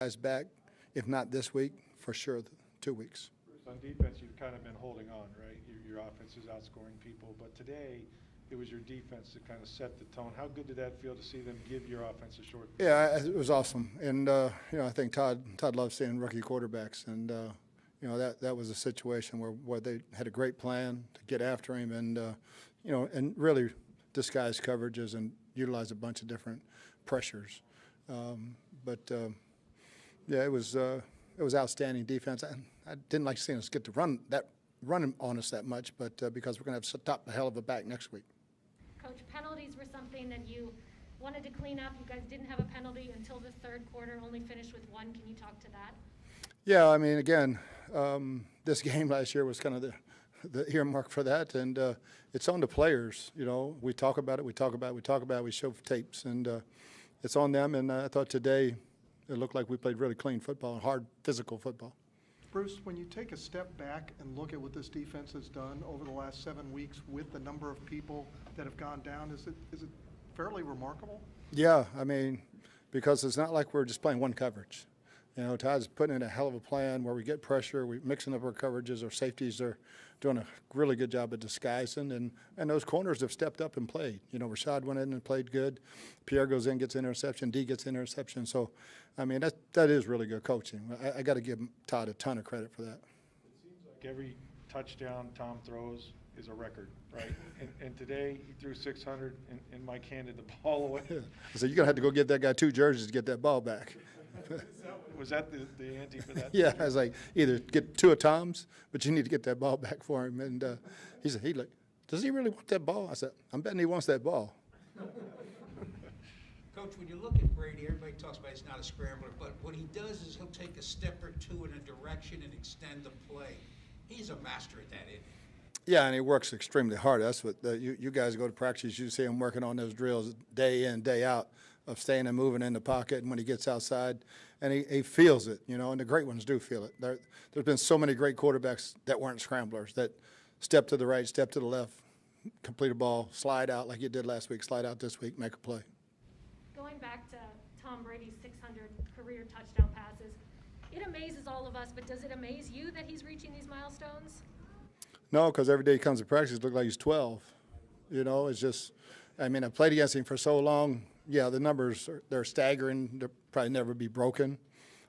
guys back, if not this week, for sure 2 weeks. On defense, you've kind of been holding on, right? Your offense is outscoring people, but today it was your defense that kind of set the tone. How good did that feel to see them give your offense a short? Yeah, it was awesome, and I think Todd loves seeing rookie quarterbacks, and that was a situation where they had a great plan to get after him, and and really disguise coverages and utilize a bunch of different pressures. It was outstanding defense. I didn't like seeing us get to run on us that much, but because we're going to have to stop a hell of a back next week. Coach, penalties were something that you wanted to clean up. You guys didn't have a penalty until the third quarter, only finished with one. Can you talk to that? Yeah, I mean, again, this game last year was kind of the earmark for that, and it's on the players. We talk about it, we show tapes, and it's on them. And I thought today it looked like we played really clean football, hard physical football. Bruce, when you take a step back and look at what this defense has done over the last 7 weeks with the number of people that have gone down, is it fairly remarkable? Yeah, I mean, because it's not like we're just playing one coverage. Todd's putting in a hell of a plan where we get pressure, we're mixing up our coverages, our safeties are doing a really good job of disguising, and those corners have stepped up and played. Rashad went in and played good. Pierre goes in, gets interception. D gets interception. So, I mean, that is really good coaching. I got to give Todd a ton of credit for that. It seems like every touchdown Tom throws is a record, right? and today he threw 600, and Mike handed the ball away. Yeah. So you're going to have to go give that guy 2 jerseys to get that ball back. Was that the ante for that? Yeah, I was like, either get 2 of Tom's, but you need to get that ball back for him. And he said, does he really want that ball? I said, I'm betting he wants that ball. Coach, when you look at Brady, everybody talks about he's not a scrambler, but what he does is he'll take a step or two in a direction and extend the play. He's a master at that, isn't he? Yeah, and he works extremely hard. That's what you guys go to practice. You see him working on those drills day in, day out of staying and moving in the pocket, and when he gets outside, and he feels it, and the great ones do feel it. There's been so many great quarterbacks that weren't scramblers, that step to the right, step to the left, complete a ball, slide out like you did last week, slide out this week, make a play. Going back to Tom Brady's 600 career touchdown passes, it amazes all of us, but does it amaze you that he's reaching these milestones? No, because every day he comes to practice, it looks like he's 12. It's just, I mean, I've played against him for so long. Yeah, the numbers, they're staggering. They'll probably never be broken.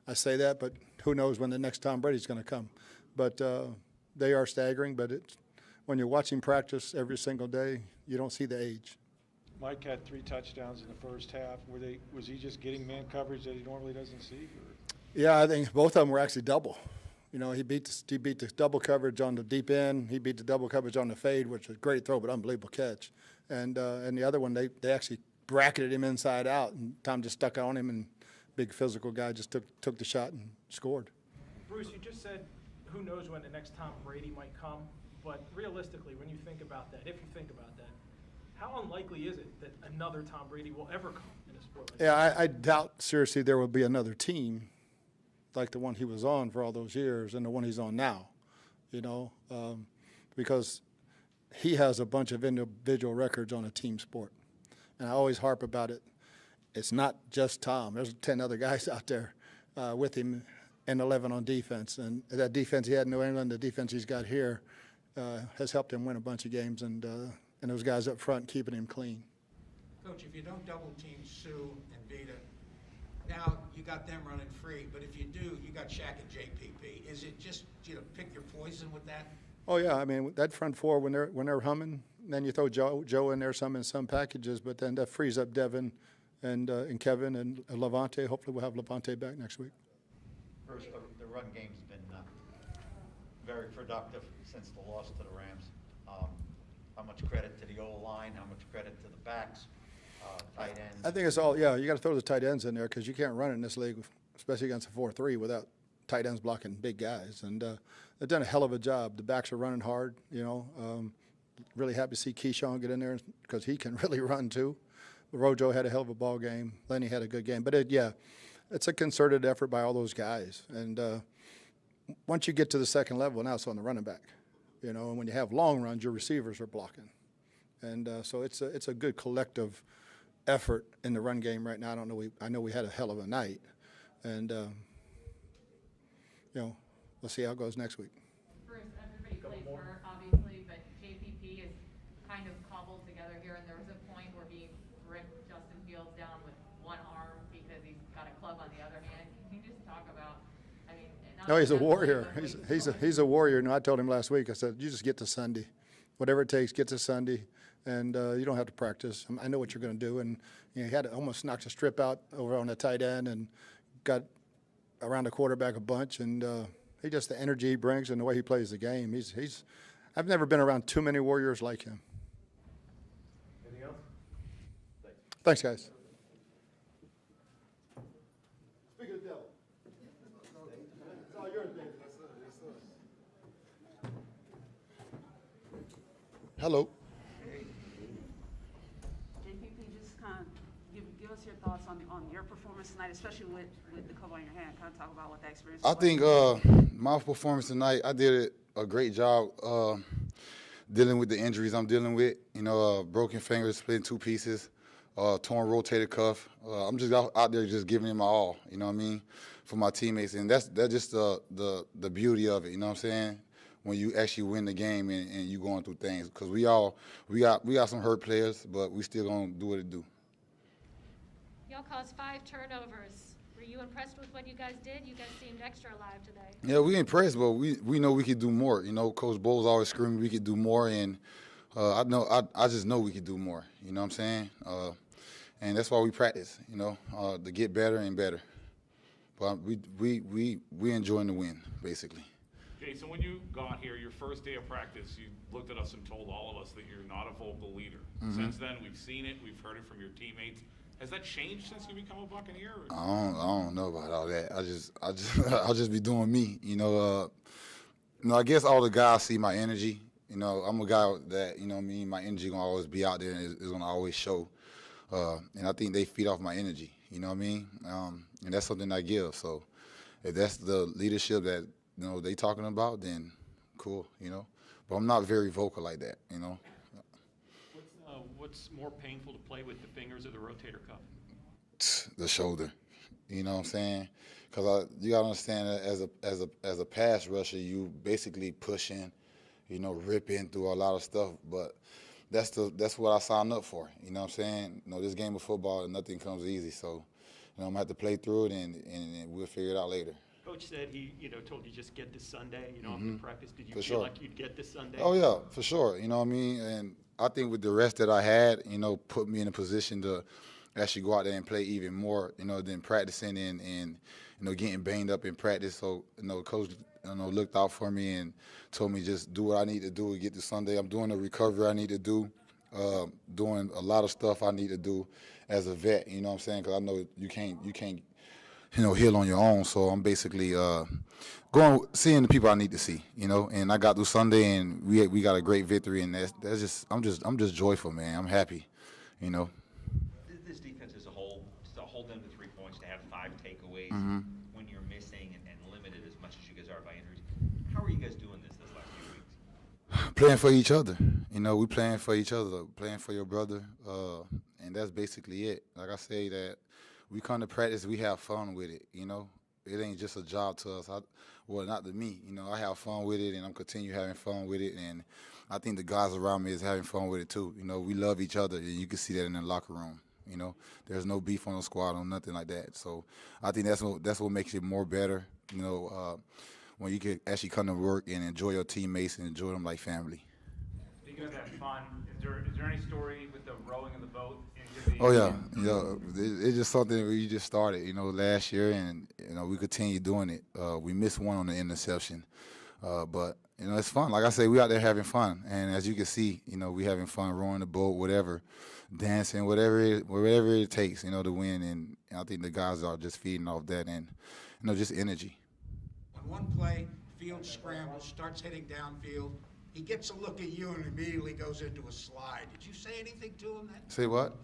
I say that, but who knows when the next Tom Brady's going to come. But they are staggering, but when you're watching practice every single day, you don't see the age. Mike had 3 touchdowns in the first half. Was he just getting man coverage that he normally doesn't see? Or? Yeah, I think both of them were actually double. He beat the double coverage on the deep end. He beat the double coverage on the fade, which was a great throw, but unbelievable catch. And the other one, they actually bracketed him inside out, and Tom just stuck on him, and big physical guy just took the shot and scored. Bruce, you just said who knows when the next Tom Brady might come, but realistically, when you think about that, if you think about that, how unlikely is it that another Tom Brady will ever come in a sport like that? I doubt seriously there will be another team like the one he was on for all those years and the one he's on now, because he has a bunch of individual records on a team sport. And I always harp about it. It's not just Tom. There's 10 other guys out there with him and 11 on defense. And that defense he had in New England, the defense he's got here, has helped him win a bunch of games, and those guys up front keeping him clean. Coach, if you don't double team Sue and Vita, now you got them running free, but if you do, you got Shaq and JPP. Is it just pick your poison with that? Oh yeah, I mean that front four when they're humming, then you throw Joe in there in some packages, but then that frees up Devin and Kevin and Levante. Hopefully we'll have Levante back next week. First, the run game's been very productive since the loss to the Rams. How much credit to the O-line? How much credit to the backs? Tight ends? I think it's all, yeah, you got to throw the tight ends in there because you can't run in this league, especially against a 4-3, without tight ends blocking big guys. And they've done a hell of a job. The backs are running hard, Really happy to see Keyshawn get in there because he can really run too. Rojo had a hell of a ball game. Lenny had a good game. But, it's a concerted effort by all those guys. And once you get to the second level, now it's on the running back. And when you have long runs, your receivers are blocking. And so it's a good collective effort in the run game right now. I know we had a hell of a night. And, we'll see how it goes next week. Bruce, everybody plays hurt, obviously, but JPP is kind of cobbled together here, and there was a point where he ripped Justin Fields down with one arm because he's got a club on the other hand. Can you just talk about, No, he's a warrior. He's a warrior. And I told him last week, I said, you just get to Sunday. Whatever it takes, get to Sunday, and you don't have to practice. I know what you're going to do. And he had almost knocked a strip out over on the tight end and got around the quarterback a bunch. And he just, the energy he brings and the way he plays the game, I've never been around too many warriors like him. Anything else? Thanks, guys. Speak of the devil. It's all yours, baby. Hello. JPP, just kind of give us your thoughts on your performance tonight, especially with the club on your hand. Kind of talk about what that experience was. I think my performance tonight, I did a great job dealing with the injuries I'm dealing with. Broken fingers, split in 2 pieces, torn rotator cuff. I'm just out there just giving it my all, you know what I mean, for my teammates. And that's just the beauty of it, you know what I'm saying? When you actually win the game and you going through things, because we got some hurt players, but we still gonna do what it do. Y'all caused 5 turnovers. Were you impressed with what you guys did? You guys seemed extra alive today. Yeah, we impressed, but we know we could do more. Coach Bowles always screaming we could do more, and I just know we could do more. You know what I'm saying? And that's why we practice. To get better and better. But we enjoying the win, basically. Jason, when you got here, your first day of practice, you looked at us and told all of us that you're not a vocal leader. Mm-hmm. Since then, we've seen it, we've heard it from your teammates. Has that changed since you become a Buccaneer? I don't know about all that. I'll just be doing me. I guess all the guys see my energy. I'm a guy that my energy gonna always be out there and is gonna always show. And I think they feed off my energy. You know what I mean? And that's something I give. So if that's the leadership that they talking about, then cool, But I'm not very vocal like that, What's more painful to play with, the fingers or the rotator cuff? The shoulder, you know what I'm saying? Because you gotta understand that as a pass rusher, you basically pushing, ripping through a lot of stuff. But that's what I signed up for. You know what I'm saying? This game of football, nothing comes easy. So, I'm gonna have to play through it, and we'll figure it out later. Coach said he, told you just get this Sunday, Mm-hmm. after practice. Did you For feel sure. like you'd get this Sunday? Oh yeah, for sure. You know what I mean? And I think with the rest that I had, put me in a position to actually go out there and play even more, than practicing and getting banged up in practice. So, coach, looked out for me and told me just do what I need to do to get to Sunday. I'm doing the recovery I need to do, doing a lot of stuff I need to do as a vet. You know what I'm saying? Because I know you can't heal on your own. So I'm basically seeing the people I need to see, and I got through Sunday and we got a great victory, and I'm just joyful, man. I'm happy, This defense as a whole, to hold them to 3 points, to have 5 takeaways when you're missing and limited as much as you guys are by injuries. How are you guys doing this last few weeks? Playing for each other, we playing for each other, playing for your brother, and that's basically it. Like I say, that we come to practice, we have fun with it, It ain't just a job to us. Well, not to me, I have fun with it, and I'm continue having fun with it, and I think the guys around me is having fun with it too. We love each other, and you can see that in the locker room. There's no beef on the squad or nothing like that. So I think that's what makes it more better. When you can actually come to work and enjoy your teammates and enjoy them like family. You guys have fun. Is there any story with the rowing of the boat? Oh yeah, it's just something we just started, last year, and we continue doing it. We missed one on the interception, but it's fun. Like I say, we out there having fun, and as you can see, we having fun rowing the boat, whatever, dancing, whatever it takes, to win. And I think the guys are just feeding off that, and just energy. On one play, Fields scrambles, starts hitting downfield. He gets a look at you and immediately goes into a slide. Did you say anything to him then? Say what?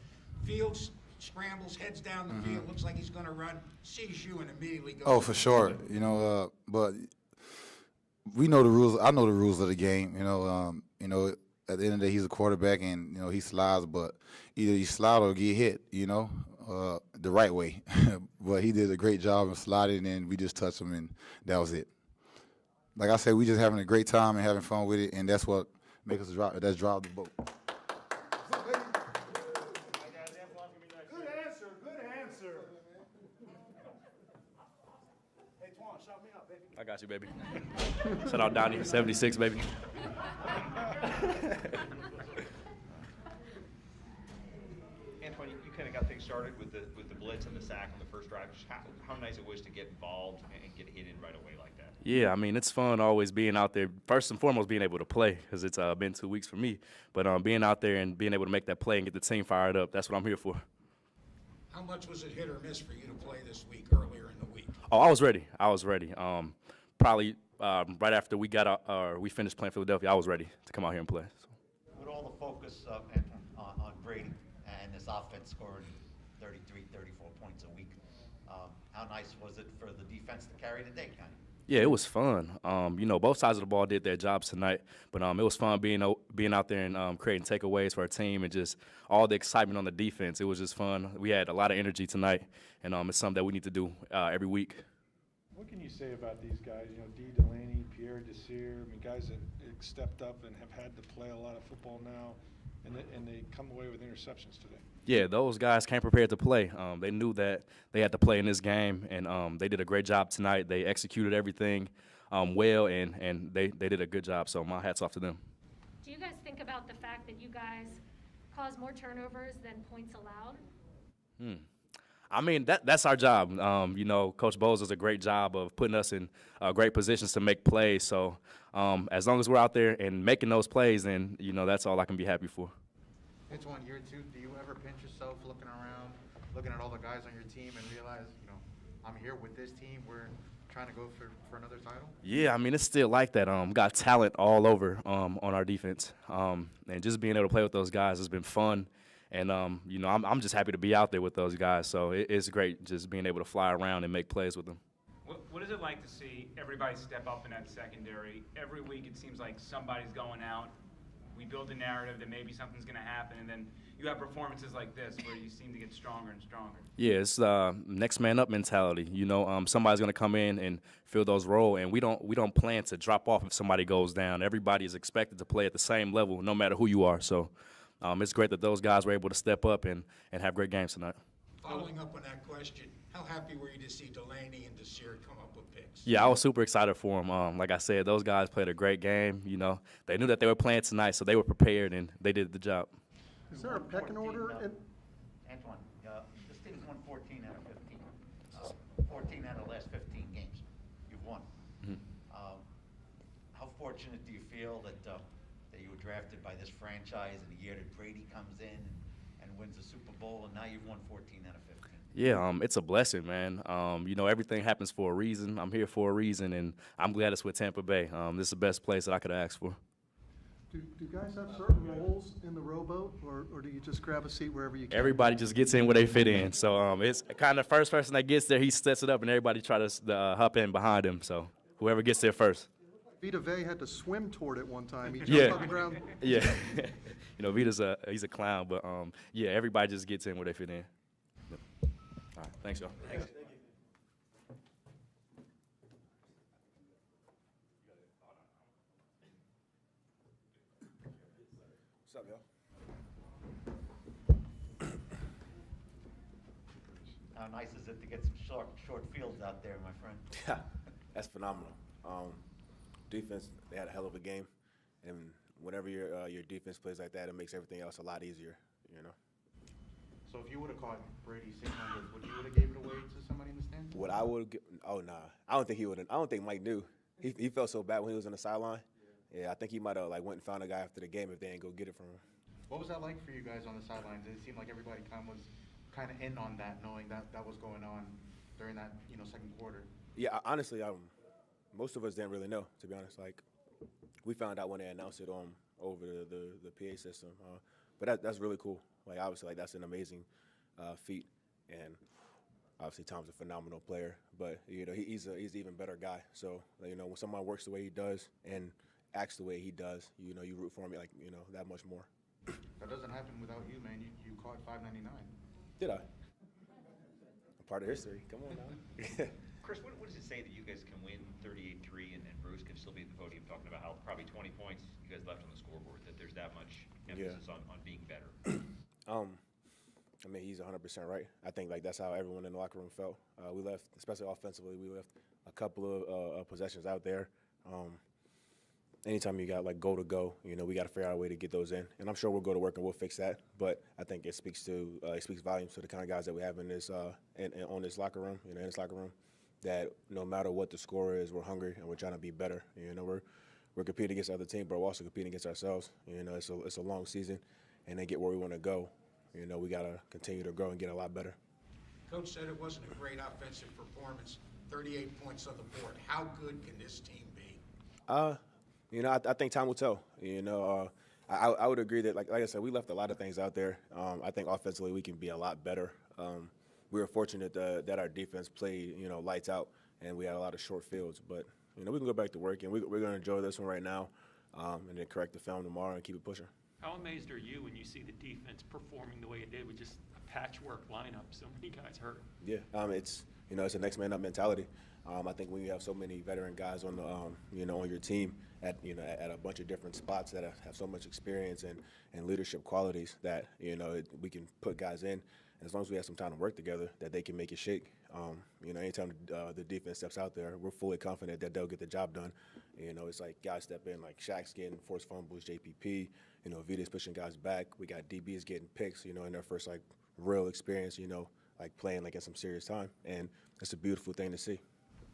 Fields scrambles, heads down the field, looks like he's going to run, sees you and immediately goes. Oh, for sure. But we know the rules. I know the rules of the game. At the end of the day, he's a quarterback, and he slides. But either you slide or get hit. the right way. But he did a great job of sliding, and we just touched him, and that was it. Like I said, we just having a great time and having fun with it, and that's what makes us drive the boat. Good answer, good answer. Hey, Twan, shout me out, baby. I got you, baby. Shout out Donnie, 76, baby. Antoine, you kind of got things started with the blitz and the sack on the first drive. Just how nice it was to get involved and get hit in right away like that. Yeah, I mean, it's fun always being out there. First and foremost, being able to play, because it's been 2 weeks for me. But being out there and being able to make that play and get the team fired up, that's what I'm here for. How much was it hit or miss for you to play this week, earlier in the week? Oh, I was ready. Probably right after we finished playing Philadelphia, I was ready to come out here and play. So. With all the focus on Brady and this offense scoring 33, 34 points a week, how nice was it for the defense to carry the day, kind of? Yeah, it was fun. Both sides of the ball did their jobs tonight, but it was fun being out there and creating takeaways for our team and just all the excitement on the defense. It was just fun. We had a lot of energy tonight, and it's something that we need to do every week. What can you say about these guys? Dee Delaney, Pierre Desir, guys that stepped up and have had to play a lot of football now, and they come away with interceptions today. Yeah, those guys came prepared to play. They knew that they had to play in this game, and they did a great job tonight. They executed everything well, and they did a good job, so my hat's off to them. Do you guys think about the fact that you guys cause more turnovers than points allowed? I mean, that's our job. Coach Bowles does a great job of putting us in great positions to make plays. So as long as we're out there and making those plays, then, that's all I can be happy for. It's 1 year, too. Do you ever pinch yourself looking around, looking at all the guys on your team and realize, I'm here with this team. We're trying to go for another title? Yeah, I mean, it's still like that. Got talent all over on our defense. And just being able to play with those guys has been fun. And, I'm just happy to be out there with those guys. So it's great just being able to fly around and make plays with them. What is it like to see everybody step up in that secondary? Every week it seems like somebody's going out. We build a narrative that maybe something's going to happen, and then you have performances like this where you seem to get stronger and stronger. Yeah, it's next man up mentality. Somebody's going to come in and fill those roles, and we don't plan to drop off if somebody goes down. Everybody is expected to play at the same level, no matter who you are. So it's great that those guys were able to step up and have great games tonight. Following up on that question, how happy were you to see Delaney and Desir come up with picks? Yeah, I was super excited for them. Like I said, those guys played a great game. They knew that they were playing tonight, so they were prepared, and they did the job. Is there a pecking order? Antoine, this team's won 14 out of 15. 14 out of the last 15 games. You've won. Mm-hmm. How fortunate do you feel that you were drafted by this franchise in the year that Brady comes in and wins the Super Bowl, and now you've won 14 out of 15? Yeah, it's a blessing, man. Everything happens for a reason. I'm here for a reason, and I'm glad it's with Tampa Bay. This is the best place that I could ask for. Do guys have certain roles in the rowboat, or do you just grab a seat wherever you can? Everybody just gets in where they fit in. So it's kind of the first person that gets there, he sets it up, and everybody try to hop in behind him. So whoever gets there first. Vita Vey had to swim toward it one time. He jumped Yeah. on the ground. Yeah. Vita's he's a clown, but everybody just gets in where they fit in. All right, thanks, y'all. Thanks. What's up, y'all? How nice is it to get some short fields out there, my friend? Yeah, that's phenomenal. Defense, they had a hell of a game, and whenever your defense plays like that, it makes everything else a lot easier, So if you would have caught Brady 600, would you would have gave it away to somebody in the stands? What I would nah, I don't think he would have. I don't think Mike knew. He felt so bad when he was on the sideline. Yeah, I think he might have went and found a guy after the game if they didn't go get it from him. What was that like for you guys on the sidelines? It seemed like everybody was kind of in on that, knowing that was going on during that second quarter. Yeah, honestly, most of us didn't really know, to be honest. We found out when they announced it over the PA system. But that's really cool. Obviously, that's an amazing feat, and obviously Tom's a phenomenal player. But he's an even better guy. So when someone works the way he does and acts the way he does, you root for him that much more. That doesn't happen without you, man. You caught 599. Did I? part of history. Come on now. Chris, what does it say that you guys can win 38-3 and Bruce can still be at the podium talking about how probably 20 points you guys left on the scoreboard, that there's that much emphasis on being better? I mean, he's 100% right. I think like that's how everyone in the locker room felt. We left, especially offensively, we left a couple of possessions out there. Anytime you got like goal to go, you know, we got to figure out a way to get those in. And I'm sure we'll go to work and we'll fix that. But I think it speaks volumes to the kind of guys that we have in this on this locker room, you know, in this locker room, that no matter what the score is, we're hungry and we're trying to be better. You know, we're competing against other teams, but we're also competing against ourselves. You know, it's a long season, and then get where we want to go. You know, we got to continue to grow and get a lot better. Coach said it wasn't a great offensive performance, 38 points on the board. How good can this team be? You know, I think time will tell. You know, I would agree that, like I said, we left a lot of things out there. I think offensively we can be a lot better. We were fortunate that our defense played, you know, lights out, and we had a lot of short fields. But, you know, we can go back to work, and we're going to enjoy this one right now and then correct the film tomorrow and keep it pushing. How amazed are you when you see the defense performing the way it did with just a patchwork lineup, so many guys hurt? Yeah, it's, you know, it's a next man up mentality. I think when you have so many veteran guys on the, you know, on your team at a bunch of different spots that have so much experience and leadership qualities that, you know, we can put guys in, and as long as we have some time to work together, that they can make it shake. You know, anytime the defense steps out there, we're fully confident that they'll get the job done. You know, it's like guys step in, like Shaq's getting forced fumbles, JPP, you know, Vita's pushing guys back. We got DBs getting picks, you know, in their first, like, real experience, you know, like playing, like, in some serious time. And it's a beautiful thing to see.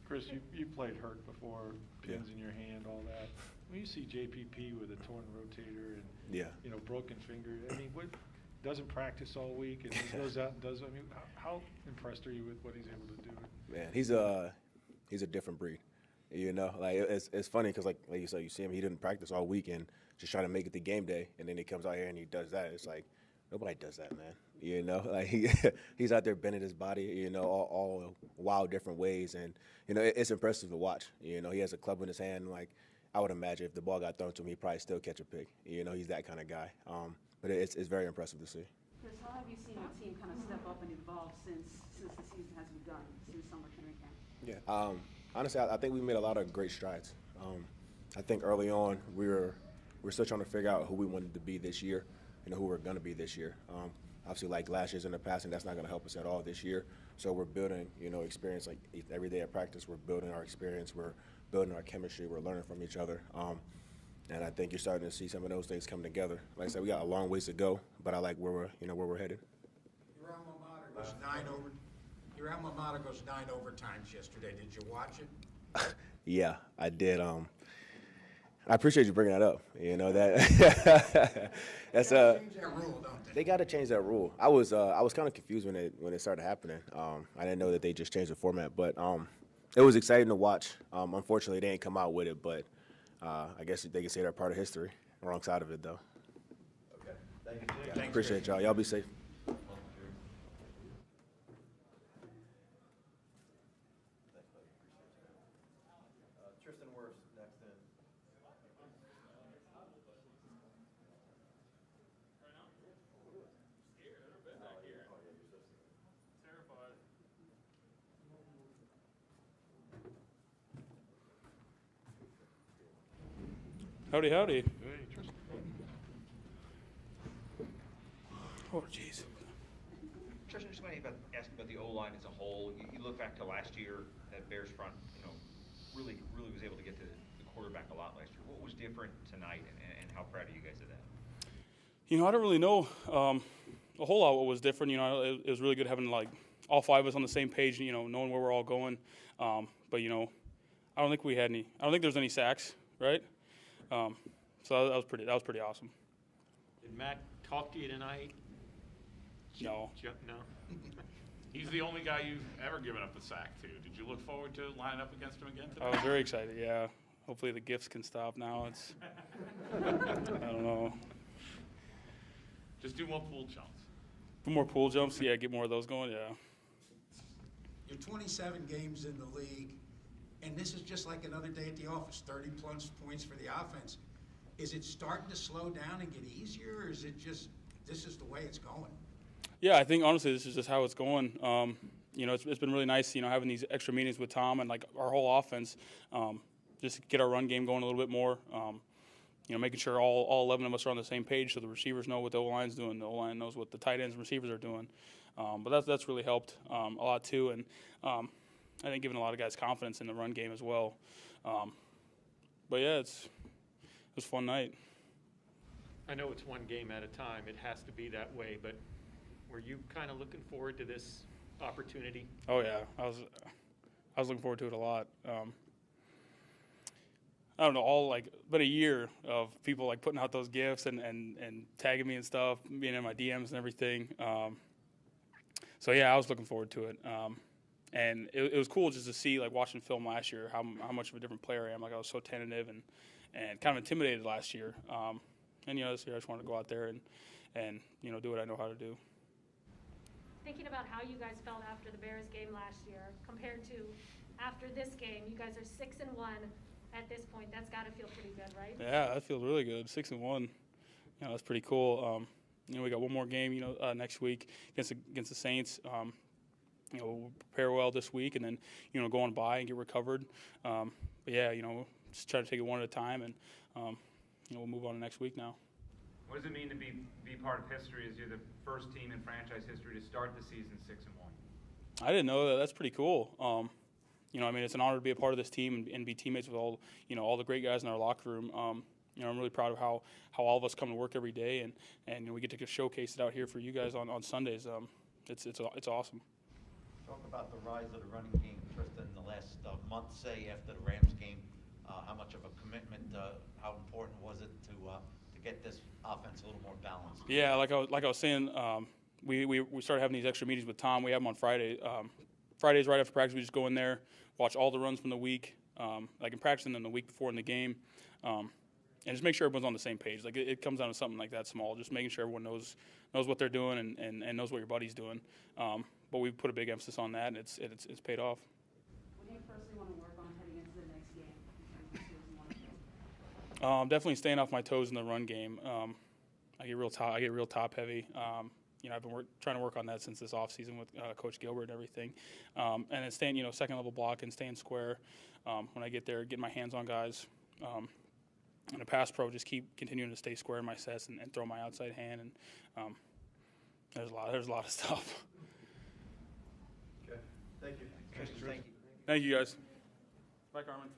Chris, you played hurt before, pins in your hand, all that. When you see JPP with a torn rotator and, you know, broken finger, I mean, what doesn't practice all week and he goes out and does, I mean, how impressed are you with what he's able to do? Man, he's a different breed. You know, like it's funny because like you said, you see him, he didn't practice all week and just trying to make it to game day, and then he comes out here and he does that. It's like nobody does that, man. You know, like he's out there bending his body, you know, all wild different ways, and you know it's impressive to watch. You know, he has a club in his hand. Like I would imagine if the ball got thrown to him, he'd probably still catch a pick. You know, he's that kind of guy. But it's very impressive to see. Chris, how have you seen your team kind of step up and evolve since the season has begun, since summer training camp? Yeah. Honestly, I think we made a lot of great strides. I think early on we're still trying to figure out who we wanted to be this year, and who we're going to be this year. Obviously, like last year's in the past, and that's not going to help us at all this year. So we're building, you know, experience. Like every day at practice, we're building our experience. We're building our chemistry. We're learning from each other. And I think you're starting to see some of those things come together. Like I said, we got a long ways to go, but I like where we're headed. Your alma mater goes 9 over. Your alma mater goes 9 overtimes yesterday. Did you watch it? Yeah, I did. I appreciate you bringing that up. You know that that's change that rule, don't they? They got to change that rule. I was kind of confused when it started happening. I didn't know that they just changed the format, but it was exciting to watch. Unfortunately, they didn't come out with it, but I guess they can say they're part of history. Wrong side of it, though. Okay, thank you. Yeah, appreciate y'all. Y'all be safe. Howdy, howdy. Hey, Tristan. Oh, jeez. Tristan, just want to ask about the O-line as a whole. You look back to last year, that Bears front, you know, really was able to get to the quarterback a lot last year. What was different tonight, and how proud are you guys of that? You know, I don't really know a whole lot what was different. You know, it was really good having like all 5 of us on the same page. You know, knowing where we're all going. But you know, I don't think we had any. I don't think there was any sacks, right? So that was pretty awesome. Did Matt talk to you tonight? No. No. He's the only guy you've ever given up a sack to. Did you look forward to lining up against him again today? I was very excited. Yeah. Hopefully the gifts can stop now. It's I don't know. Just do more pool jumps. Do more pool jumps. Yeah, get more of those going. Yeah. You're 27 games in the league, and this is just like another day at the office, 30-plus points for the offense. Is it starting to slow down and get easier, or is it just this is the way it's going? Yeah, I think honestly this is just how it's going. it's been really nice, having these extra meetings with Tom and like our whole offense, just to get our run game going a little bit more. Making sure all 11 of us are on the same page, so the receivers know what the O-line's doing, the O-line knows what the tight ends and receivers are doing. But that's really helped a lot too, and I think giving a lot of guys confidence in the run game as well. But yeah, it was a fun night. I know it's one game at a time. It has to be that way, but were you kind of looking forward to this opportunity? Oh yeah, I was looking forward to it a lot. I don't know, but a year of people like putting out those gifts and tagging me and stuff, being in my DMs and everything. So yeah, I was looking forward to it. And it was cool just to see, like watching film last year, how much of a different player I am. Like I was so tentative and kind of intimidated last year. And this year I just wanted to go out there and do what I know how to do. Thinking about how you guys felt after the Bears game last year compared to after this game, you guys are 6-1 at this point. That's got to feel pretty good, right? Yeah, that feels really good. 6-1. That's pretty cool. We got one more game, next week against the Saints. We'll prepare well this week and then, go on by and get recovered. But yeah, just try to take it one at a time and, we'll move on to next week now. What does it mean to be part of history as you're the first team in franchise history to start the season 6-1? I didn't know that. That's pretty cool. It's an honor to be a part of this team and be teammates with all the great guys in our locker room. I'm really proud of how all of us come to work every day and we get to showcase it out here for you guys on Sundays. It's awesome. Talk about the rise of the running game, Tristan, in the last month, say, after the Rams game. How much of a commitment, how important was it to get this offense a little more balanced? Yeah, like I was saying, we started having these extra meetings with Tom. We have them on Friday. Fridays right after practice, we just go in there, watch all the runs from the week, like in practice and then the week before in the game, and just make sure everyone's on the same page. Like it comes down to something like that small, just making sure everyone knows what they're doing and knows what your buddy's doing. But we put a big emphasis on that, and it's paid off. What do you personally want to work on heading into the next game? Definitely staying off my toes in the run game. I get real top heavy. I've been trying to work on that since this offseason with Coach Gilbert and everything. And then staying, second level block and staying square when I get there, getting my hands on guys. And a pass pro, just keep continuing to stay square in my sets and throw my outside hand. And there's a lot of stuff. Okay. Thank you. Thank you. Thank you, guys. Bye, Carmen.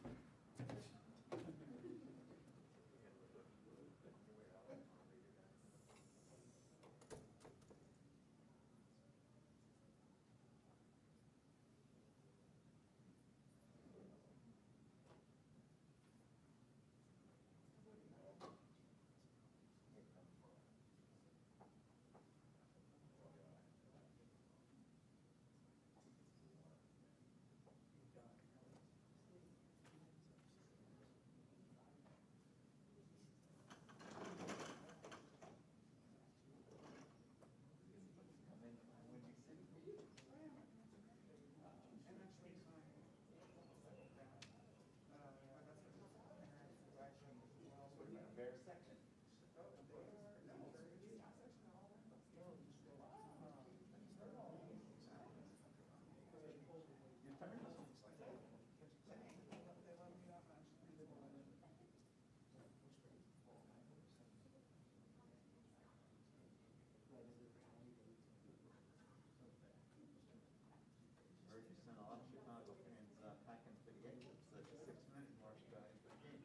Packing for the exits at the 6-minute mark into the game.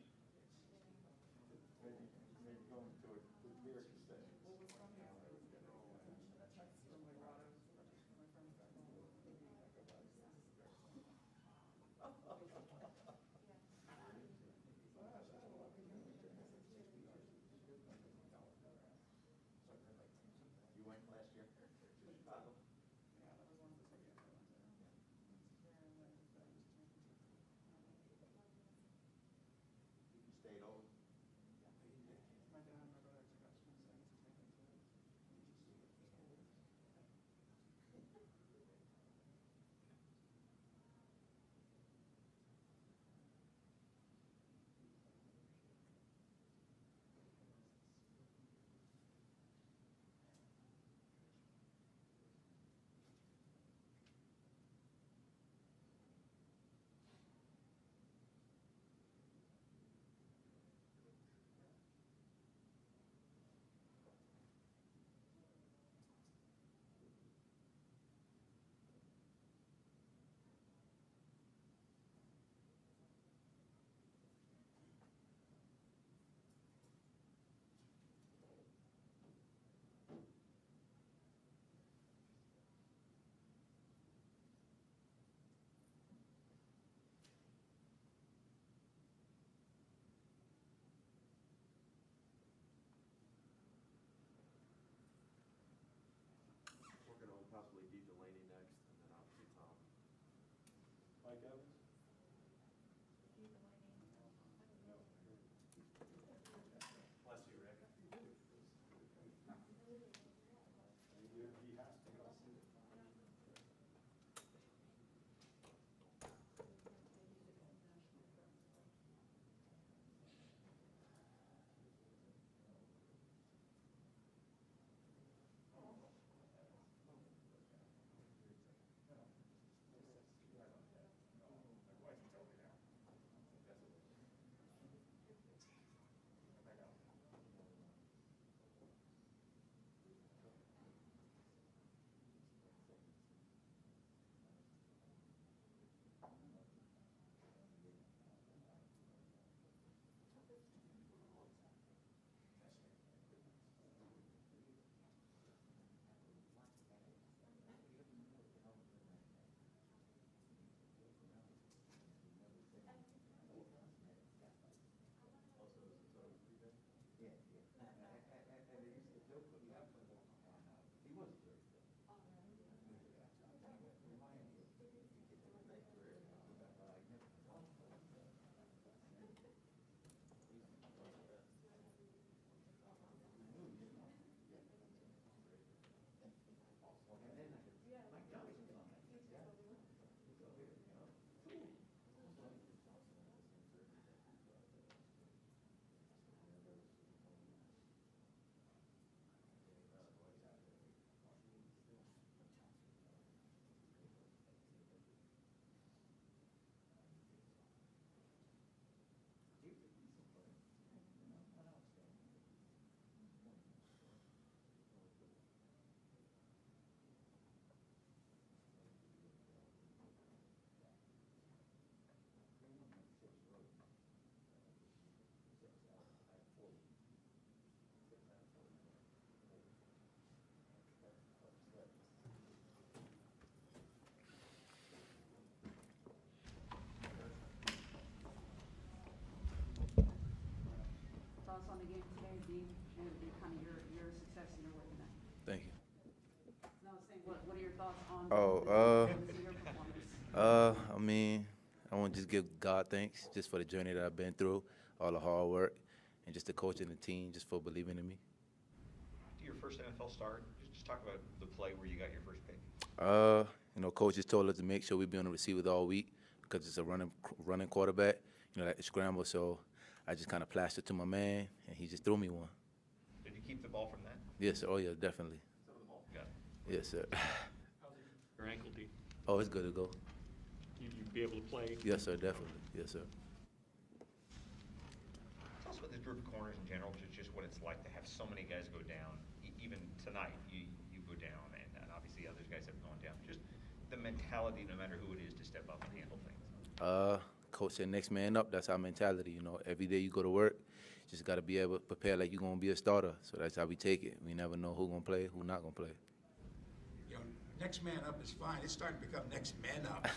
the game today, D, and kind of your success in your work in that. Thank you. No, I was saying, what are your thoughts on Oh, your performance? I mean, I want to just give God thanks just for the journey that I've been through, all the hard work, and just the coach and the team just for believing in me. Your first NFL start, just talk about the play where you got your first pick. You know, coach just told us to make sure we be on the receivers all week because it's a running quarterback, you know, like the scramble. So I just kind of plastered to my man, and he just threw me one. Did you keep the ball from that? Yes, sir. Oh, yeah, definitely. Got it. Yes, sir. Your ankle, D? Oh, it's good to go. You'd be able to play? Yes, sir, definitely. Yes, sir. Tell us about this group of corners in general, just what it's like to have so many guys go down. Even tonight, you go down, and obviously others guys have gone down. Just the mentality, no matter who it is, to step up and handle things. Coach said next man up. That's our mentality. You know, every day you go to work, just got to be able to prepare like you're going to be a starter. So that's how we take it. We never know who's going to play, who's not going to play. You know, next man up is fine. It's starting to become next man up.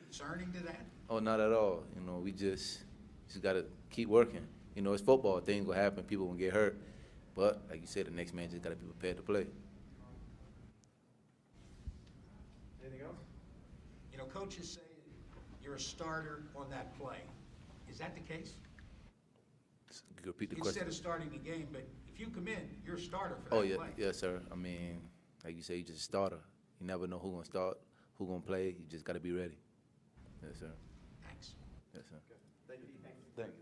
Concerning to that? Oh, not at all. You know, we just got to keep working. You know, it's football. Things will happen. People will get hurt. But, like you said, the next man just got to be prepared to play. Anything else? You know, coaches say you're a starter on that play. Is that the case? Repeat the Instead question. of starting the game, but if you come in, you're a starter for that Oh, yeah, play. yes, sir. I mean, like you say, you're just a starter. You never know who's going to start, who's going to play. You just got to be ready. Yes, sir. Thanks. Yes, sir. Thank you. Thank you.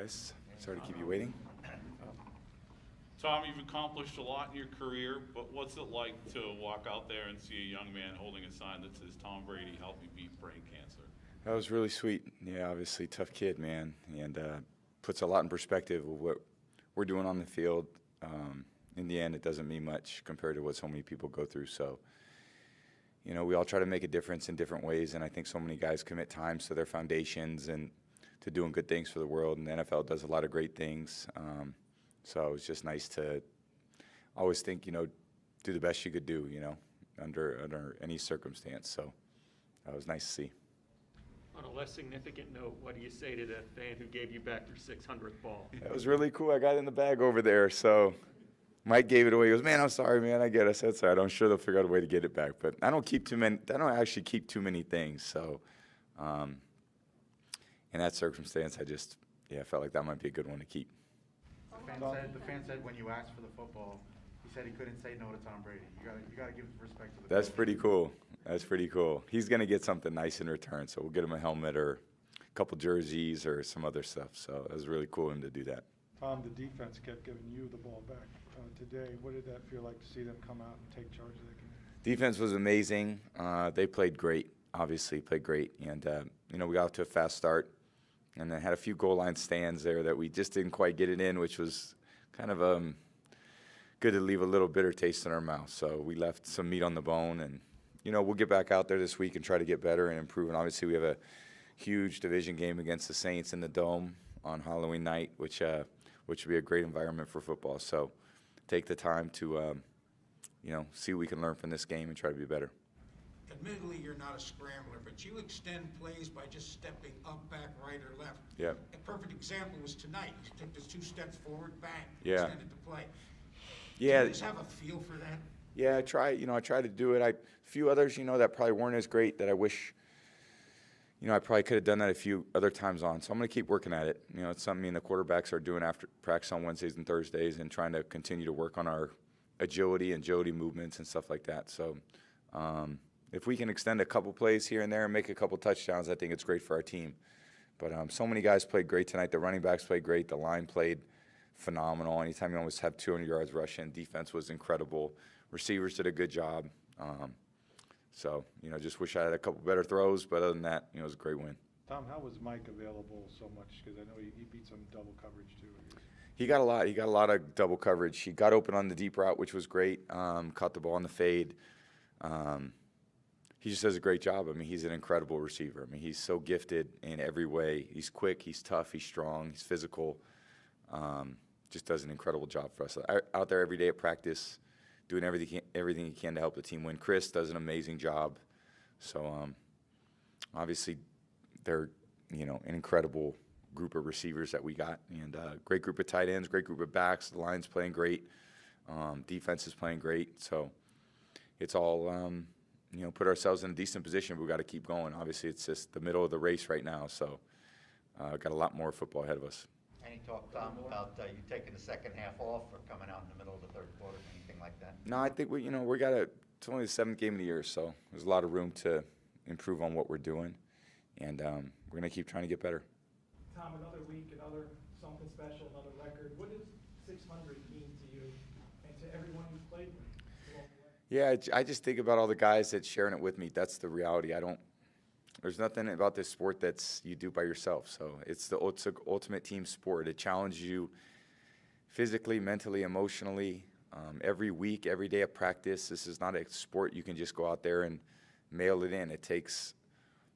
guys. Sorry to keep you waiting. Tom, you've accomplished a lot in your career, but what's it like to walk out there and see a young man holding a sign that says, Tom Brady helped me beat brain cancer? That was really sweet. Yeah, obviously tough kid, man, and puts a lot in perspective of what we're doing on the field. In the end, it doesn't mean much compared to what so many people go through. So, you know, we all try to make a difference in different ways, and I think so many guys commit times to their foundations and to doing good things for the world, and the NFL does a lot of great things. So it's just nice to always think, you know, do the best you could do, you know, under any circumstance. So that was nice to see. On a less significant note, what do you say to that fan who gave you back your 600th ball? That was really cool. I got it in the bag over there. So Mike gave it away. He goes, man, I'm sorry, man. I get it. I said, sorry. I'm sure they'll figure out a way to get it back. But I don't actually keep too many things. So in that circumstance, I felt like that might be a good one to keep. The fan said when you asked for the football, he said he couldn't say no to Tom Brady. You gotta give respect to the That's coach. pretty cool. That's pretty cool. He's going to get something nice in return, so we'll get him a helmet or a couple jerseys or some other stuff. So it was really cool of him to do that. Tom, the defense kept giving you the ball back today. What did that feel like to see them come out and take charge of that game? Defense was amazing. They played great, obviously played great. And, you know, we got off to a fast start and then had a few goal line stands there that we just didn't quite get it in, which was kind of good to leave a little bitter taste in our mouth. So we left some meat on the bone, and, you know, we'll get back out there this week and try to get better and improve. And obviously we have a huge division game against the Saints in the Dome on Halloween night, which would be a great environment for football. So take the time to, you know, see what we can learn from this game and try to be better. Admittedly, you're not a scrambler, but you extend plays by just stepping up, back, right, or left. Yeah. A perfect example was tonight. You took those 2 steps forward, bang, Yeah. extended the play. Yeah. Do you just have a feel for that? Yeah, I try to do it. A few others, you know, that probably weren't as great that I wish, you know, I probably could have done that a few other times on. So I'm going to keep working at it. You know, it's something me and the quarterbacks are doing after practice on Wednesdays and Thursdays and trying to continue to work on our agility movements and stuff like that. So if we can extend a couple plays here and there and make a couple touchdowns, I think it's great for our team. But so many guys played great tonight. The running backs played great. The line played phenomenal. Anytime you almost have 200 yards rushing, defense was incredible. Receivers did a good job. So, you know, just wish I had a couple better throws. But other than that, you know, it was a great win. Tom, how was Mike available so much? Because I know he beat some double coverage too. He got a lot. He got a lot of double coverage. He got open on the deep route, which was great. Caught the ball in the fade. He just does a great job. I mean, he's an incredible receiver. I mean, he's so gifted in every way. He's quick, he's tough, he's strong, he's physical. Just does an incredible job for us. Out there every day at practice, doing everything he can to help the team win. Chris does an amazing job. So, obviously, they're, you know, an incredible group of receivers that we got. And great group of tight ends, great group of backs. The line's playing great. Defense is playing great. So it's all, you know, put ourselves in a decent position. But we've got to keep going. Obviously, it's just the middle of the race right now. So got a lot more football ahead of us. Any talk, Tom, about you taking the second half off or coming out in the middle of the third quarter, anything like that? No, I think it's only the 7th game of the year, so there's a lot of room to improve on what we're doing. And we're going to keep trying to get better. Tom, another week, something special, another record. What does 600 mean to you and to everyone you've played with? Yeah, I just think about all the guys that's sharing it with me. That's the reality. There's nothing about this sport that's you do by yourself. So it's the ultimate team sport. It challenges you physically, mentally, emotionally, every week, every day of practice. This is not a sport you can just go out there and mail it in. It takes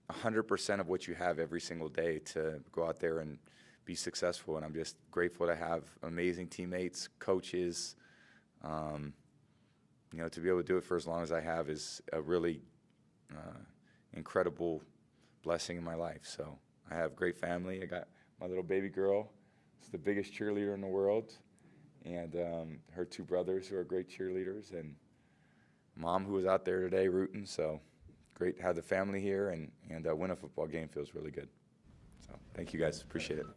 100% of what you have every single day to go out there and be successful. And I'm just grateful to have amazing teammates, coaches. You know, to be able to do it for as long as I have is a really incredible blessing in my life. So I have great family. I got my little baby girl. She's the biggest cheerleader in the world. And her 2 brothers who are great cheerleaders. And Mom who was out there today rooting. So great to have the family here and win a football game feels really good. So thank you guys. Appreciate it.